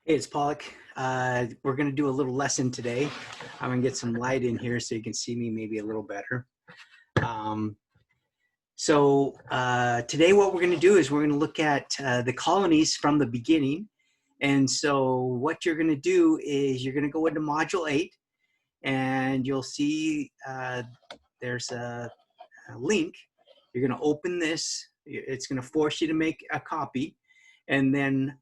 Hey, it's Pollock. We're going to do a little lesson today. I'm going to get some light in here so you can see me maybe a little better. Um, Today what we're going to do is we're going to look at the colonies from the beginning. And so what you're going to do is you're going to go into Module 8 and you'll see there's a link. You're going to open this. It's going to force you to make a copy. And then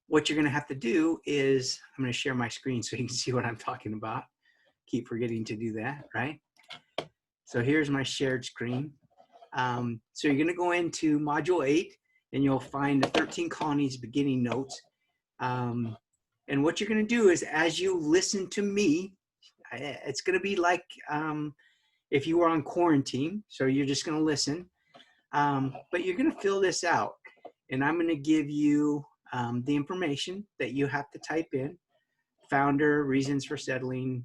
what you're going to have to do is, I'm going to share my screen so you can see what I'm talking about. Keep forgetting to do that, right? So here's my shared screen. So you're going to go into Module 8, and you'll find the 13 colonies beginning notes. And what you're going to do is, as you listen to me, it's going to be like if you were on quarantine. So you're just going to listen. But you're going to fill this out. And I'm going to give you the information that you have to type in: founder, reasons for settling,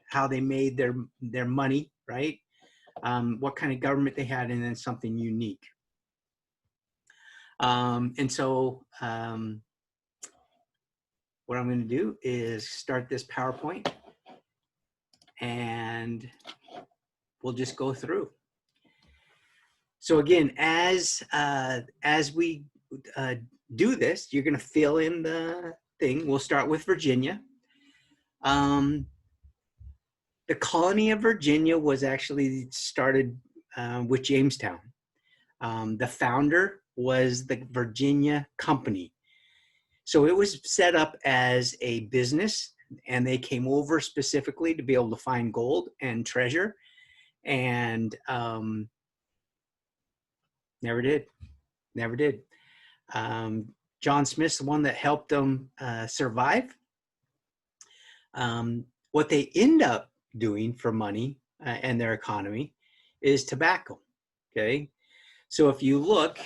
how they made their money, right? What kind of government they had, and then something unique. What I'm going to do is start this PowerPoint, and we'll just go through. So again, as we do this, you're going to fill in the thing. We'll start with Virginia. The colony of Virginia was actually started with Jamestown. The founder was the Virginia Company. So it was set up as a business, and they came over specifically to be able to find gold and treasure, and never did. John Smith's the one that helped them survive. What they end up doing for money and their economy is tobacco. Okay, so if you look,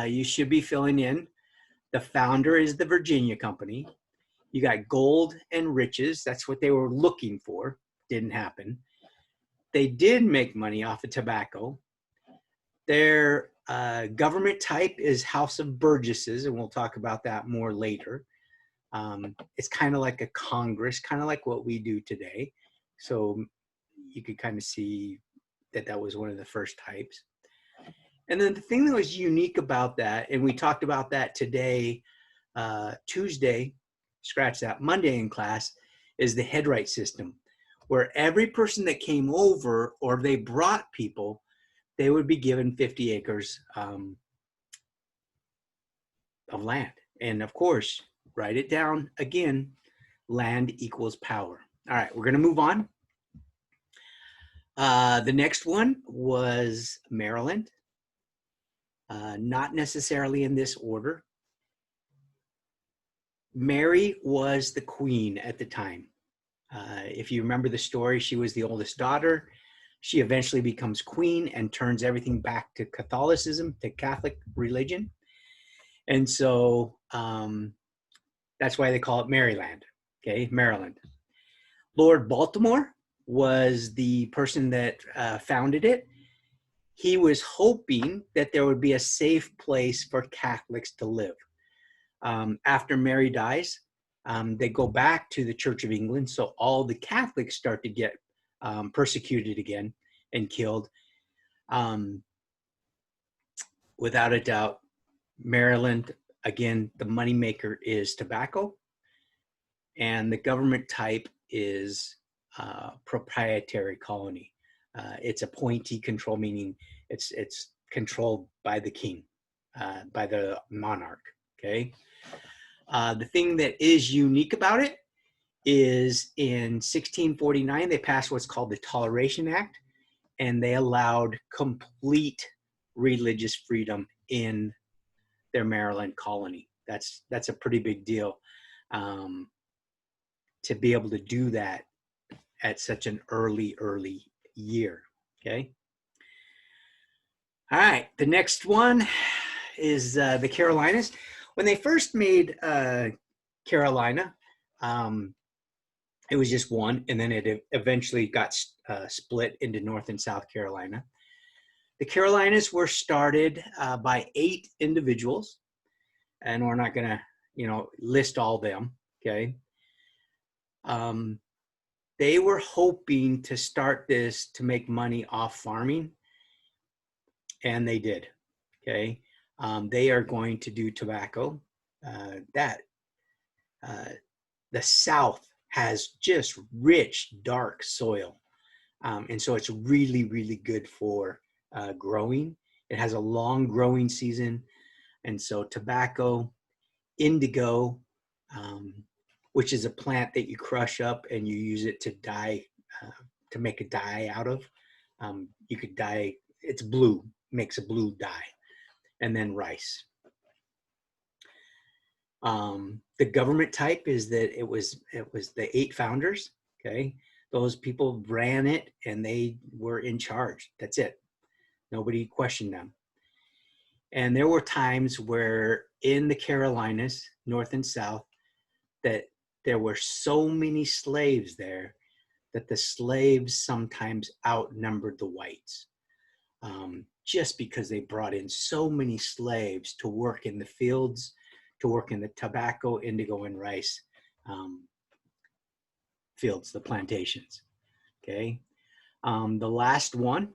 you should be filling in. The founder is the Virginia Company. You got gold and riches. That's what they were looking for. Didn't happen. They did make money off of tobacco. Their government type is House of Burgesses, and we'll talk about that more later. It's kind of like a Congress, kind of like what we do today. So you could kind of see that that was one of the first types. And then the thing that was unique about that, and we talked about that today, Tuesday, scratch that, Monday in class, is the headright system, where every person that came over or they brought people, they would be given 50 acres of land. And of course, write it down again, land equals power. All right, we're going to move on. The next one was Maryland. Not necessarily in this order. Mary was the queen at the time. If you remember the story, she was the oldest daughter. She eventually becomes queen and turns everything back to Catholicism, to Catholic religion. And so that's why they call it Maryland, okay, Maryland. Lord Baltimore was the person that founded it. He was hoping that there would be a safe place for Catholics to live. After Mary dies, they go back to the Church of England, so all the Catholics start to get persecuted again and killed. Without a doubt, Maryland, again, the moneymaker is tobacco, and the government type is proprietary colony. It's appointee control, meaning it's controlled by the king, by the monarch, okay? The thing that is unique about it is in 1649, they passed what's called the Toleration Act, and they allowed complete religious freedom in their Maryland colony. That's a pretty big deal to be able to do that at such an early year, okay? All right, the next one is the Carolinas. When they first made Carolina, it was just one, and then it eventually got split into North and South Carolina. The Carolinas were started by 8 individuals, and we're not going to list all them. Okay. They were hoping to start this to make money off farming, and they did. Okay. They are going to do tobacco. That the South has just rich, dark soil. And so it's really, really good for growing. It has a long growing season. And so tobacco, indigo, which is a plant that you crush up and you use it to dye, to make a dye out of. You could dye, it's blue, makes a blue dye, and then rice. The government type is that it was the 8 founders. Okay, those people ran it and they were in charge. That's it. Nobody questioned them. And there were times where in the Carolinas, North and South, that there were so many slaves there that the slaves sometimes outnumbered the whites, just because they brought in so many slaves to work in the fields, to work in the tobacco, indigo, and rice fields, the plantations. Okay. The last one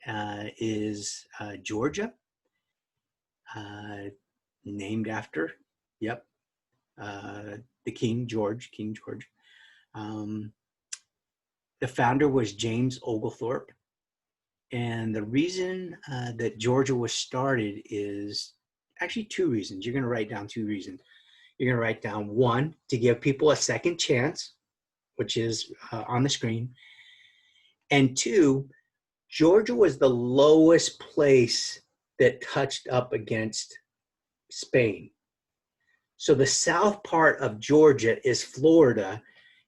is Georgia, named after, yep, the King George. The founder was James Oglethorpe. And the reason that Georgia was started is actually 2 reasons. You're going to write down 2 reasons. You're going to write down 1, to give people a second chance, which is on the screen. And 2, Georgia was the lowest place that touched up against Spain. So the south part of Georgia is Florida,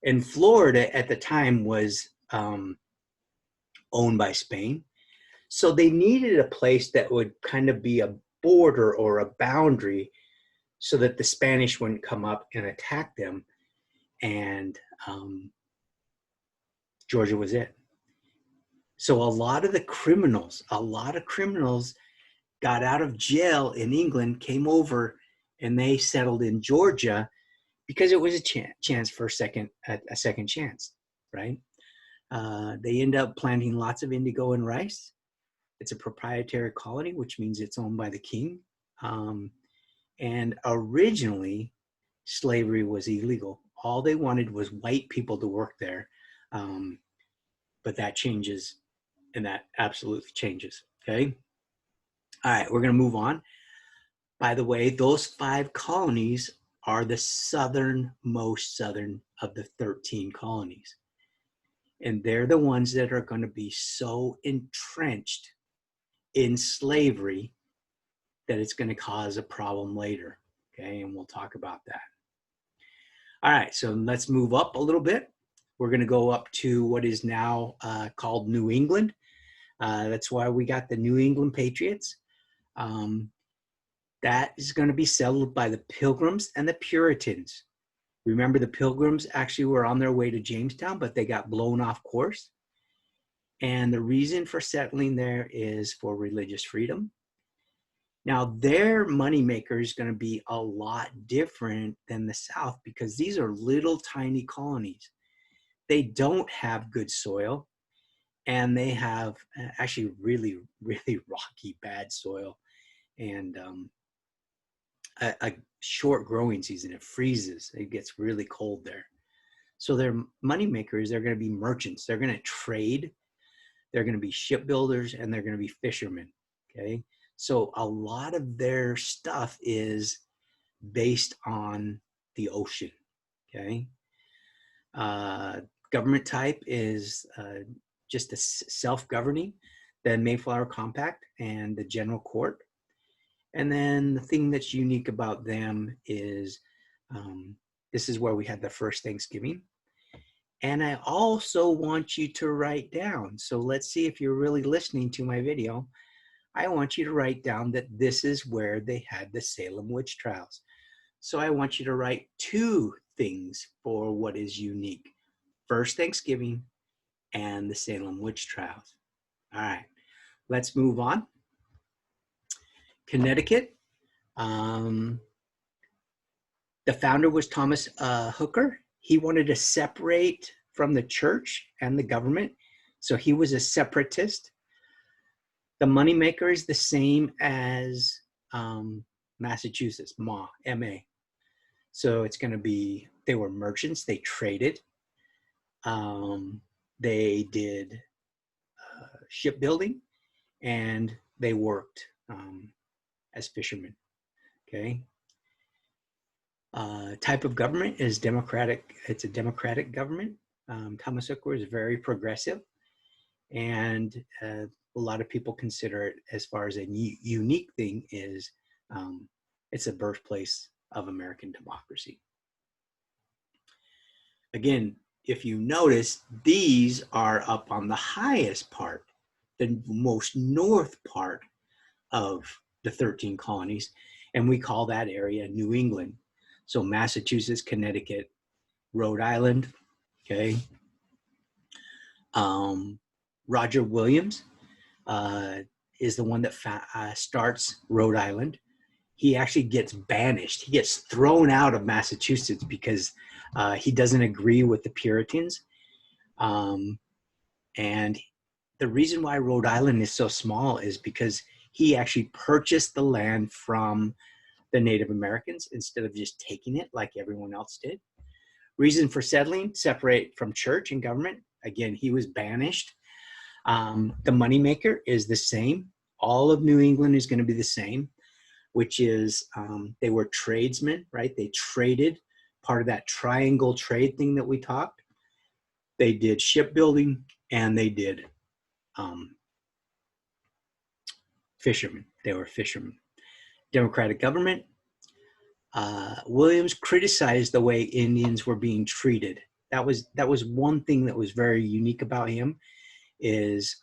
and Florida at the time was owned by Spain. So they needed a place that would kind of be a border or a boundary so that the Spanish wouldn't come up and attack them. And Georgia was it. So a lot of criminals got out of jail in England, came over, and they settled in Georgia because it was a chance for a second chance, right? They end up planting lots of indigo and rice. It's a proprietary colony, which means it's owned by the king. And originally, slavery was illegal. All they wanted was white people to work there. But that changes, and that absolutely changes, okay? All right, we're going to move on. By the way, those 5 colonies are the most southern of the 13 colonies. And they're the ones that are going to be so entrenched in slavery that it's going to cause a problem later, okay? And we'll talk about that. All right, so let's move up a little bit. We're going to go up to what is now called New England. That's why we got the New England Patriots. That is going to be settled by the Pilgrims and the Puritans. Remember, the Pilgrims actually were on their way to Jamestown, but they got blown off course. And the reason for settling there is for religious freedom. Now, their moneymaker is going to be a lot different than the South because these are little tiny colonies. They don't have good soil, and they have actually really, really rocky, bad soil, and a short growing season. It freezes. It gets really cold there. So their moneymakers, they're going to be merchants. They're going to trade. They're going to be shipbuilders, and they're going to be fishermen, okay? So a lot of their stuff is based on the ocean, okay? Government type is just a self-governing, the Mayflower Compact and the General Court. And then the thing that's unique about them is this is where we had the first Thanksgiving. And I also want you to write down, so let's see if you're really listening to my video. I want you to write down that this is where they had the Salem witch trials. So I want you to write 2 things for what is unique. First Thanksgiving and the Salem witch trials. All right, let's move on. Connecticut. The founder was Thomas Hooker. He wanted to separate from the church and the government. So he was a separatist. The moneymaker is the same as Massachusetts, M-A. So it's going to be, they were merchants, they traded. They did shipbuilding, and they worked as fishermen, okay? Type of government is democratic. It's a democratic government. Thomas Hooker was very progressive, and a lot of people consider it, as far as a unique thing, is it's the birthplace of American democracy. Again, if you notice, these are up on the highest part, the most north part of the 13 colonies, and we call that area New England. So Massachusetts, Connecticut, Rhode Island, okay? Roger Williams is the one that starts Rhode Island. He actually gets banished. He gets thrown out of Massachusetts because he doesn't agree with the Puritans. And the reason why Rhode Island is so small is because he actually purchased the land from the Native Americans instead of just taking it like everyone else did. Reason for settling: separate from church and government. Again, he was banished. The moneymaker is the same. All of New England is going to be the same, which is they were tradesmen, right? They traded, part of that triangle trade thing that we talked. They did shipbuilding, and they did fishermen. They were fishermen. Democratic government. Williams criticized the way Indians were being treated. That was one thing that was very unique about him, is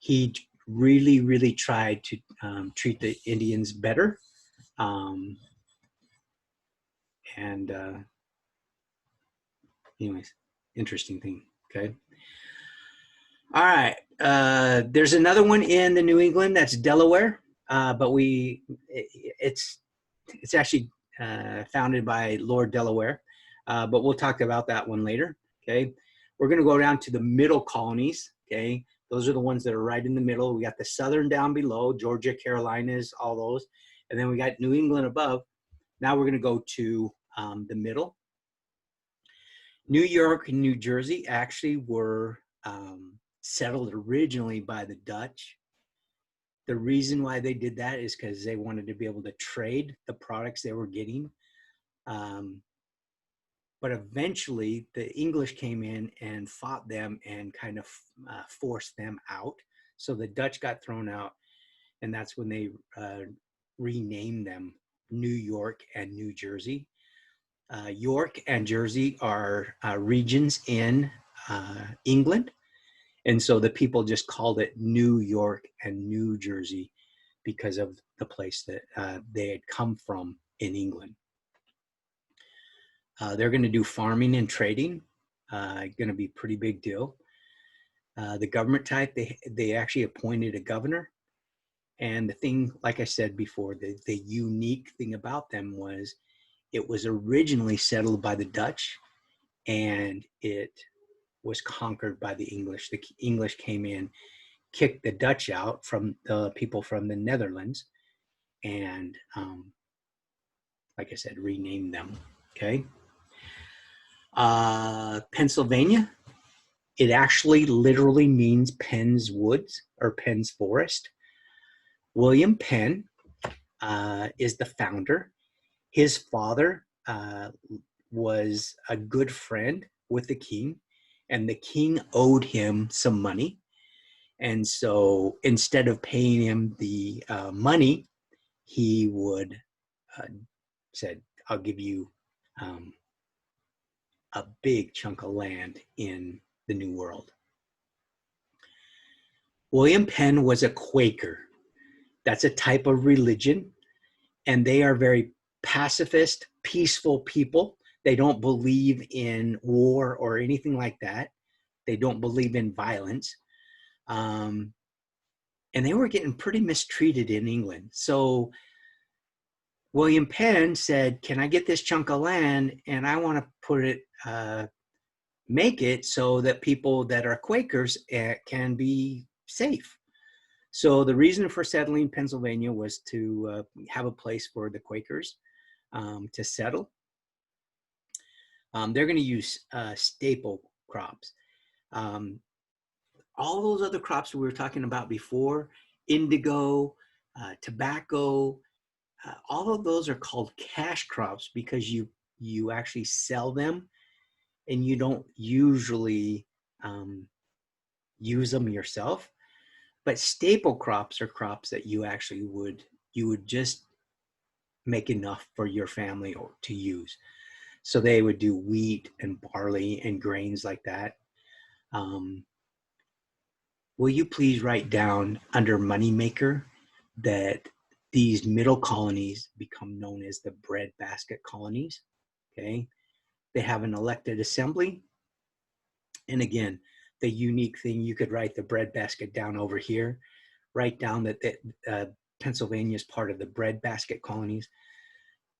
he really tried to treat the Indians better. Anyways, interesting thing. Okay. All right. There's another one in the New England, that's Delaware, but it's actually founded by Lord Delaware, but we'll talk about that one later. Okay. We're going to go down to the middle colonies. Okay. Those are the ones that are right in the middle. We got the southern down below, Georgia, Carolinas, all those. And then we got New England above. Now we're going to go to the middle. New York and New Jersey actually were settled originally by the Dutch. The reason why they did that is because they wanted to be able to trade the products they were getting. But eventually the English came in and fought them and kind of forced them out. So the Dutch got thrown out, and that's when they renamed them New York and New Jersey. York and Jersey are regions in England. And so the people just called it New York and New Jersey because of the place that they had come from in England. They're going to do farming and trading. Going to be a pretty big deal. The government type, they actually appointed a governor. And the thing, like I said before, the unique thing about them was it was originally settled by the Dutch, and it was conquered by the English. The English came in, kicked the Dutch out from the people from the Netherlands, and like I said, renamed them. Okay. Pennsylvania, it actually literally means Penn's Woods or Penn's Forest. William Penn is the founder. His father was a good friend with the king, and the king owed him some money. And so instead of paying him the money, he would said, I'll give you a big chunk of land in the New World. William Penn was a Quaker. That's a type of religion, and they are very pacifist, peaceful people. They don't believe in war or anything like that. They don't believe in violence. And they were getting pretty mistreated in England. So William Penn said, can I get this chunk of land, and I want to put it, make it so that people that are Quakers can be safe. So the reason for settling Pennsylvania was to have a place for the Quakers to settle. They're going to use staple crops. All those other crops we were talking about before, indigo, tobacco, all of those are called cash crops because you actually sell them and you don't usually use them yourself. But staple crops are crops that you actually would just make enough for your family to use. So they would do wheat and barley and grains like that. Will you please write down under moneymaker that these middle colonies become known as the breadbasket colonies? Okay. They have an elected assembly. And again, the unique thing, you could write the breadbasket down over here. Write down that Pennsylvania is part of the breadbasket colonies.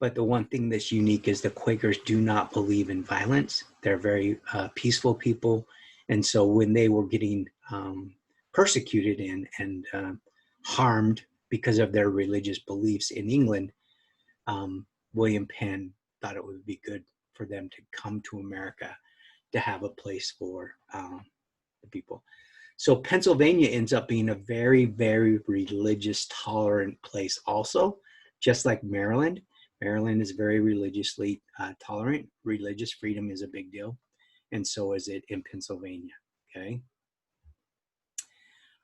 But the one thing that's unique is the Quakers do not believe in violence. They're very peaceful people. And so when they were getting persecuted and harmed because of their religious beliefs in England, William Penn thought it would be good for them to come to America to have a place for the people. So Pennsylvania ends up being a very, very religious, tolerant place also, just like Maryland. Maryland is very religiously tolerant. Religious freedom is a big deal. And so is it in Pennsylvania, okay?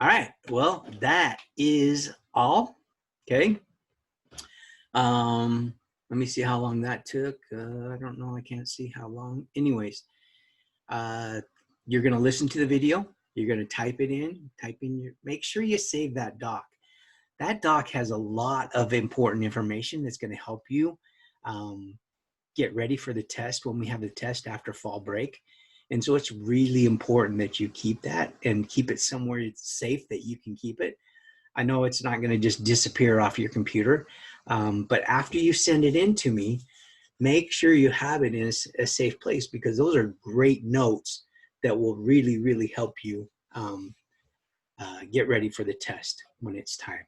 All right, well, that is all, okay? Let me see how long that took. I don't know, I can't see how long. Anyways, you're gonna listen to the video. You're gonna type in make sure you save that doc. That doc has a lot of important information that's gonna help you get ready for the test when we have the test after fall break. And so it's really important that you keep that and keep it somewhere it's safe that you can keep it. I know it's not gonna just disappear off your computer, but after you send it in to me, make sure you have it in a safe place because those are great notes that will really, really help you get ready for the test when it's time.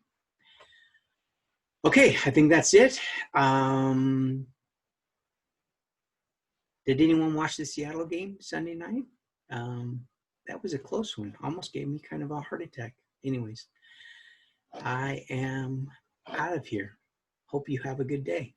Okay, I think that's it. Did anyone watch the Seattle game Sunday night? That was a close one. Almost gave me kind of a heart attack. Anyways, I am out of here. Hope you have a good day.